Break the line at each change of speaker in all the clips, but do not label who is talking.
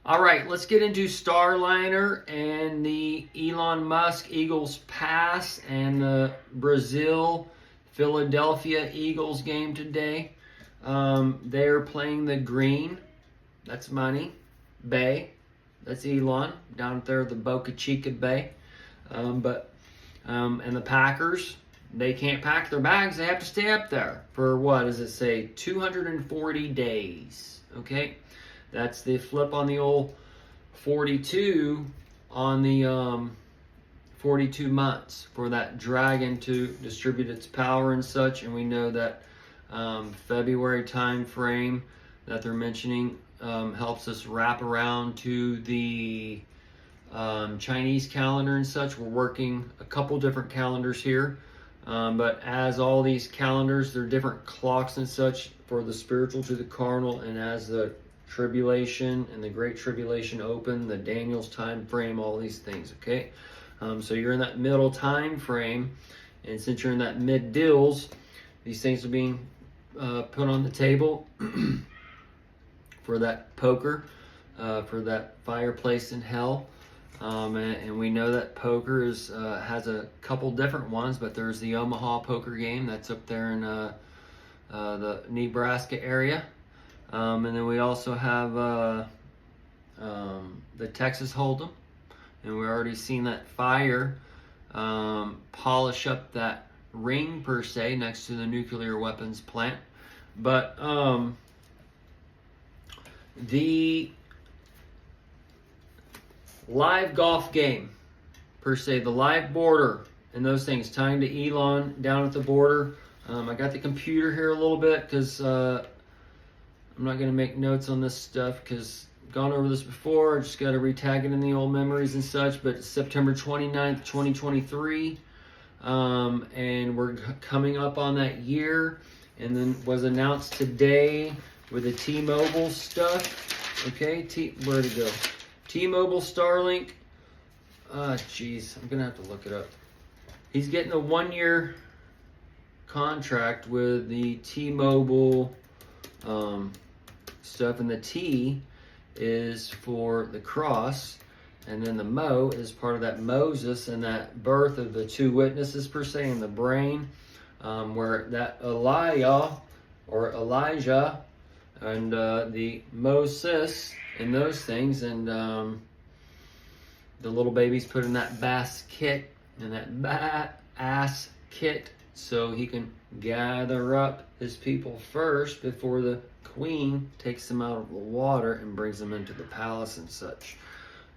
All right, let's get into Starliner and the Elon Musk Eagles pass and the Brazil Philadelphia Eagles game today. They're playing the green. That's money. Bay. That's Elon down there at the Boca Chica Bay. And the Packers, they can't pack their bags. They have to stay up there for what does it say? 240 days. Okay. That's the flip on the old 42 on the 42 months for that dragon to distribute its power and such. And we know that February time frame that they're mentioning helps us wrap around to the Chinese calendar and such. We're working a couple different calendars here. But as all these calendars, they're different clocks and such for the spiritual to the carnal, and as the tribulation and the great tribulation open, the Daniel's time frame, all these things, okay? So you're in that middle time frame, and since you're in that mid deals, these things are being put on the table for that poker, for that fireplace in hell. And we know that poker has a couple different ones, but there's the Omaha poker game that's up there in the Nebraska area. And then we also have the Texas Hold'em, and we've already seen that fire polish up that ring per se next to the nuclear weapons plant. But the live golf game per se, the live border and those things, tying to Elon down at the border. I got the computer here a little bit because I'm not going to make notes on this stuff because I've gone over this before. I just got to retag it in the old memories and such. But it's September 29th, 2023. And we're coming up on that year. And then was announced today with the T-Mobile stuff. Okay, where'd it go? T-Mobile Starlink. Geez, I'm going to have to look it up. He's getting a 1-year contract with the T-Mobile stuff, and the T is for the cross, and then the Mo is part of that Moses and that birth of the two witnesses per se in the brain, where that Elijah and the Moses and those things, and the little baby's put in that basket and that ass kit so he can gather up his people first before the queen takes them out of the water and brings them into the palace and such.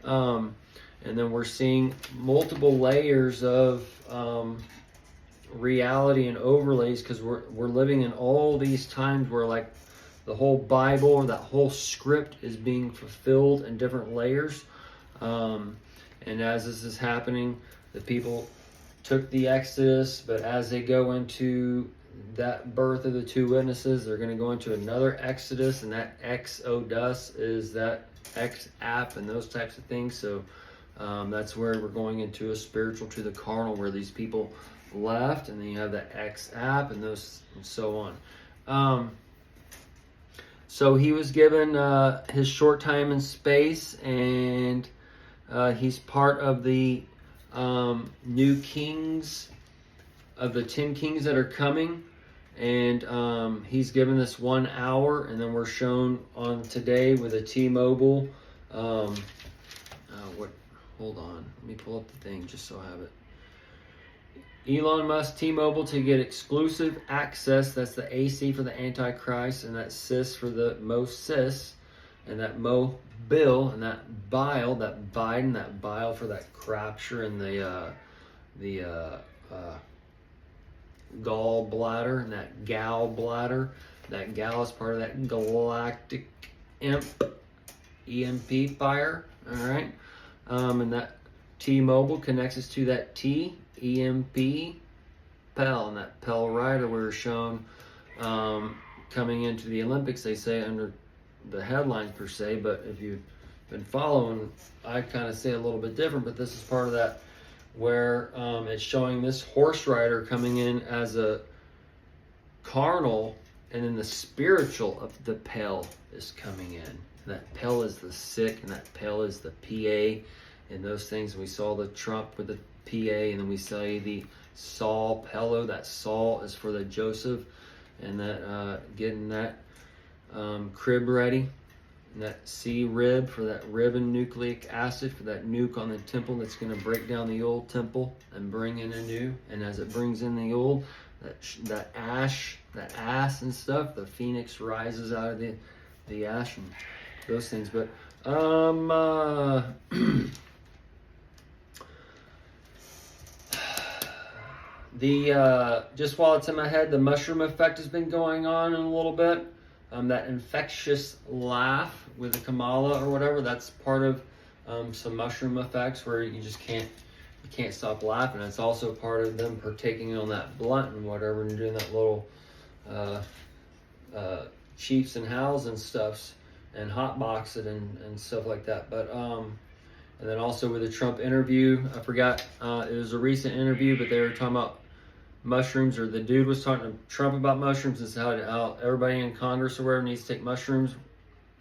And then we're seeing multiple layers of reality and overlays, because we're living in all these times where like the whole Bible or that whole script is being fulfilled in different layers. And as this is happening, the people took the Exodus, but as they go into that birth of the two witnesses, they're going to go into another Exodus, and that Exodus is that X app and those types of things. So that's where we're going into a spiritual to the carnal, where these people left, and then you have the X app and those and so on. So he was given his short time in space, and he's part of the new kings of the 10 kings that are coming, and he's given this 1 hour, and then we're shown on today with a T-Mobile. Hold on, let me pull up the thing just so I have it. Elon Musk T-Mobile to get exclusive access. That's the AC for the Antichrist, and that cis for the Moses, and that Bill, and that bile, that Biden, that bile for that crapture, and the gallbladder, and that gallbladder. That gal is part of that galactic EMP fire. All right, and that T-Mobile connects us to that EMP Pell, and that Pell rider we were shown coming into the Olympics. They say under the headlines per se, but if you've been following, I kind of say a little bit different, but this is part of that where it's showing this horse rider coming in as a carnal, and then the spiritual of the Pell is coming in. That Pel is the sick, and that Pel is the PA, and those things. We saw the Trump with the PA, and then we saw the Saul Pello. That Saul is for the Joseph, and that getting that crib ready, and that C rib for that ribbon nucleic acid for that nuke on the temple that's going to break down the old temple and bring in a new. And as it brings in the old, that ash, that ass and stuff, the phoenix rises out of the ash and those things. But just while it's in my head, the mushroom effect has been going on in a little bit. That infectious laugh with the Kamala or whatever, that's part of some mushroom effects where you can't stop laughing. It's also part of them partaking on that blunt and whatever, and doing that little Chiefs and Howls and stuffs, and hotbox it and stuff like that. But and then also with the Trump interview, I forgot, it was a recent interview, but they were talking about mushrooms, or the dude was talking to Trump about mushrooms and how everybody in Congress or wherever needs to take mushrooms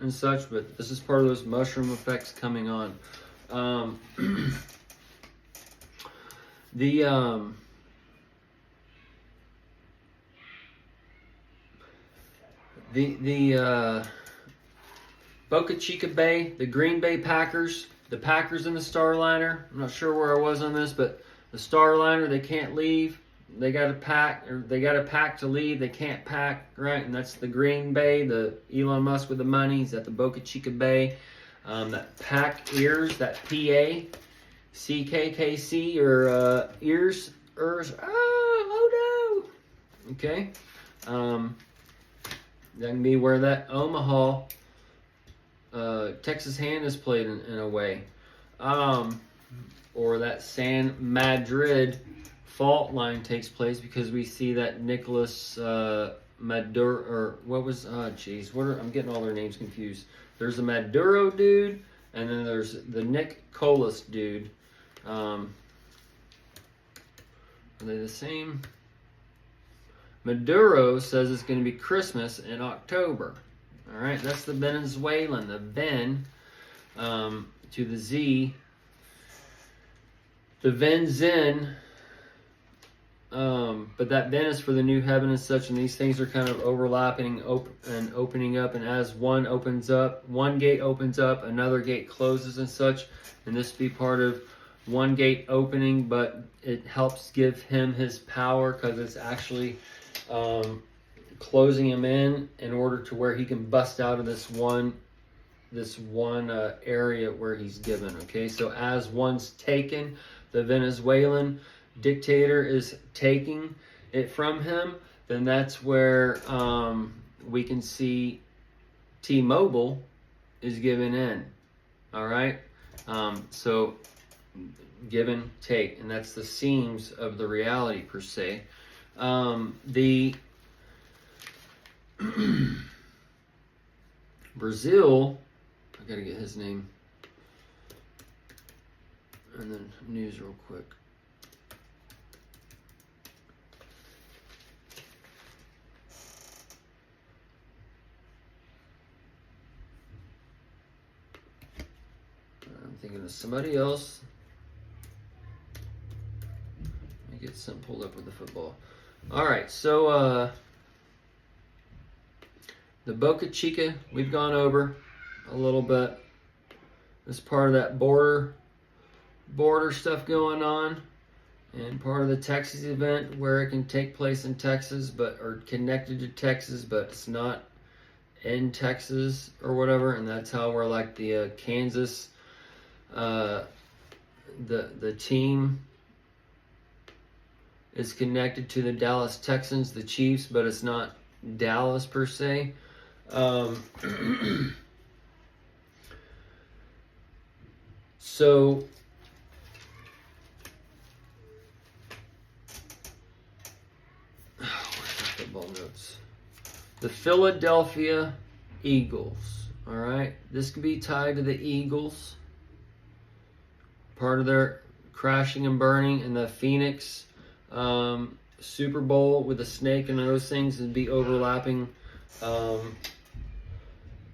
and such. But this is part of those mushroom effects coming on. The Boca Chica Bay, the Green Bay Packers, the Packers and the Starliner. I'm not sure where I was on this, but the Starliner, they can't leave. They got to pack, or they got to pack to leave. They can't pack, right? And that's the Green Bay, the Elon Musk with the money. He's at the Boca Chica Bay. That pack ears, that PA, CKKC, or ears, oh no. Okay. That can be where that Omaha, Texas hand is played in a way. Or that San Madrid fault line takes place, because we see that Nicholas Maduro, or what was, I'm getting all their names confused. There's a Maduro dude, and then there's the Nick Colas dude. Are they the same? Maduro says it's going to be Christmas in October. All right, that's the Venezuelan, the Ven to the Z. The Ven-Zen, but that Ven is for the new heaven and such, and these things are kind of overlapping and opening up, and as one opens up, one gate opens up, another gate closes and such, and this be part of one gate opening, but it helps give him his power, because it's actually closing him in order to where he can bust out of this one area where he's given. Okay, so as one's taken, the Venezuelan dictator is taking it from him, then that's where we can see T-Mobile is given in. All right, so give and take, and that's the seams of the reality per se. The Brazil, I gotta get his name, and then news real quick. I'm thinking of somebody else. Let me get something pulled up with the football. All right, so the Boca Chica, we've gone over a little bit. It's part of that border stuff going on, and part of the Texas event where it can take place in Texas, or connected to Texas, but it's not in Texas or whatever. And that's how we're like the Kansas, the team is connected to the Dallas Texans, the Chiefs, but it's not Dallas per se. So where's the football notes? The Philadelphia Eagles. All right, this can be tied to the Eagles, part of their crashing and burning, and the Phoenix Super Bowl with the snake and those things would be overlapping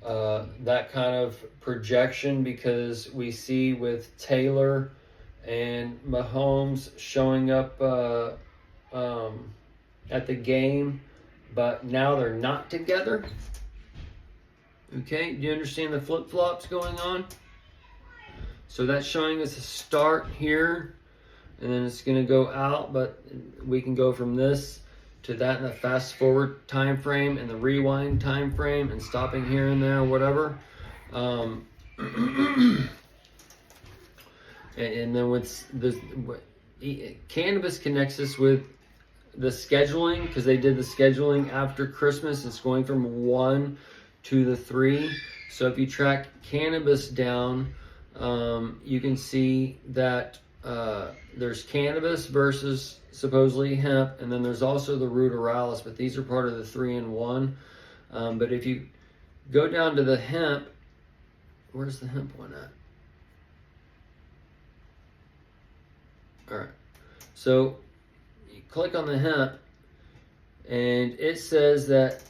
that kind of projection, because we see with Taylor and Mahomes showing up at the game, but now they're not together. Okay, do you understand the flip-flops going on? So that's showing us a start here, and then it's going to go out, but we can go from this to that in the fast forward time frame and the rewind time frame, and stopping here and there, whatever. And then with cannabis connects us with the scheduling, because they did the scheduling after Christmas. It's going from 1 to the 3. So if you track cannabis down, you can see that there's cannabis versus supposedly hemp, and then there's also the ruderalis, but these are part of the 3-in-1. But if you go down to the hemp, where's the hemp one at? All right, so you click on the hemp, and it says that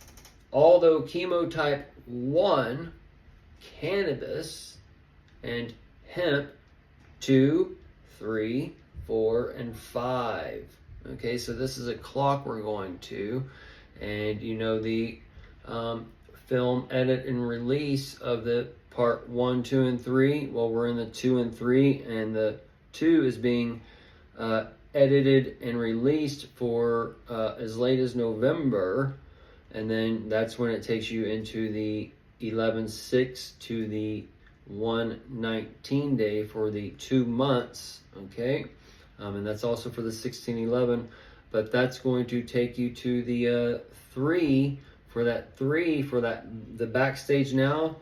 although chemotype 1, cannabis, and hemp 2, 3, 4, and 5. Okay, so this is a clock we're going to, and you know the film edit and release of the part 1, 2, and 3. Well, we're in the 2 and 3, and the 2 is being edited and released for as late as November, and then that's when it takes you into the 11/6 to the 1/19 day for the 2 months. Okay, and that's also for the 16/11, but that's going to take you to the 3 for that the backstage now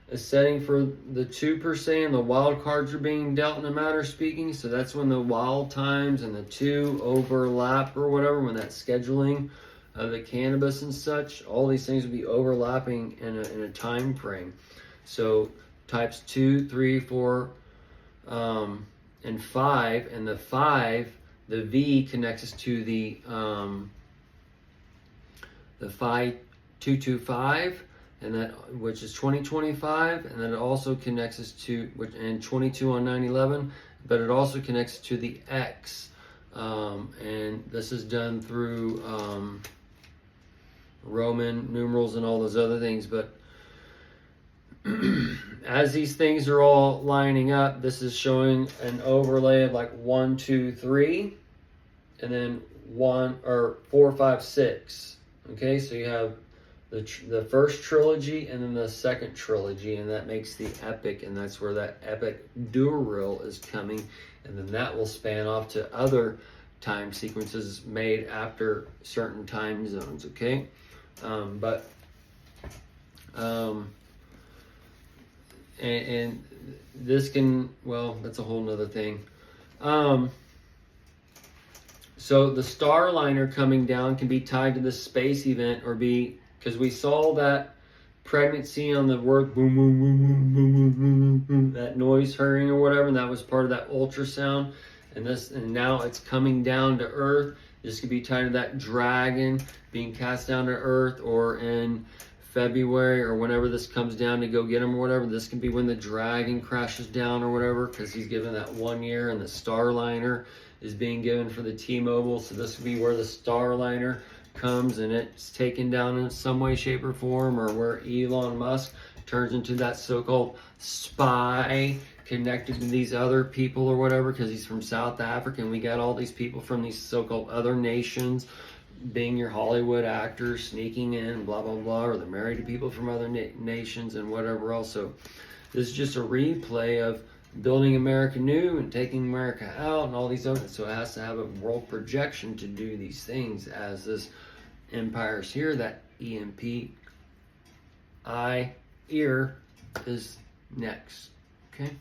is setting for the 2 per se, and the wild cards are being dealt in a matter of speaking. So that's when the wild times and the 2 overlap or whatever, when that scheduling of the cannabis and such, all these things will be overlapping in a time frame. So types 2, 3, 4, and 5, and the 5, the V connects us to the 5225, and that, which is 2025, and then it also connects us to, and 22 on 9/11, but it also connects to the X, and this is done through Roman numerals and all those other things. But as these things are all lining up, this is showing an overlay of like 1, 2, 3, and then 1 or 4, 5, 6. Okay, so you have the first trilogy and then the second trilogy, and that makes the epic, and that's where that epic dual is coming, and then that will span off to other time sequences made after certain time zones. Okay, and this can, well, that's a whole nother thing. So the Starliner coming down can be tied to the space event, or be, because we saw that pregnancy on the word boom, boom, boom, boom, boom, boom, boom, boom, that noise hurrying or whatever, and that was part of that ultrasound. And now it's coming down to Earth. This could be tied to that dragon being cast down to Earth, or in February or whenever this comes down to go get him or whatever. This can be when the dragon crashes down or whatever, because he's given that 1 year, and the Starliner is being given for the T-Mobile. So this would be where the Starliner comes and it's taken down in some way, shape, or form, or where Elon Musk turns into that so-called spy connected to these other people or whatever, because he's from South Africa, and we got all these people from these so-called other nations being your Hollywood actors sneaking in, blah, blah, blah, or they're married to people from other nations and whatever else. So this is just a replay of building America new and taking America out and all these other, so it has to have a world projection to do these things. As this empire's here, that EMP ear is next. Okay.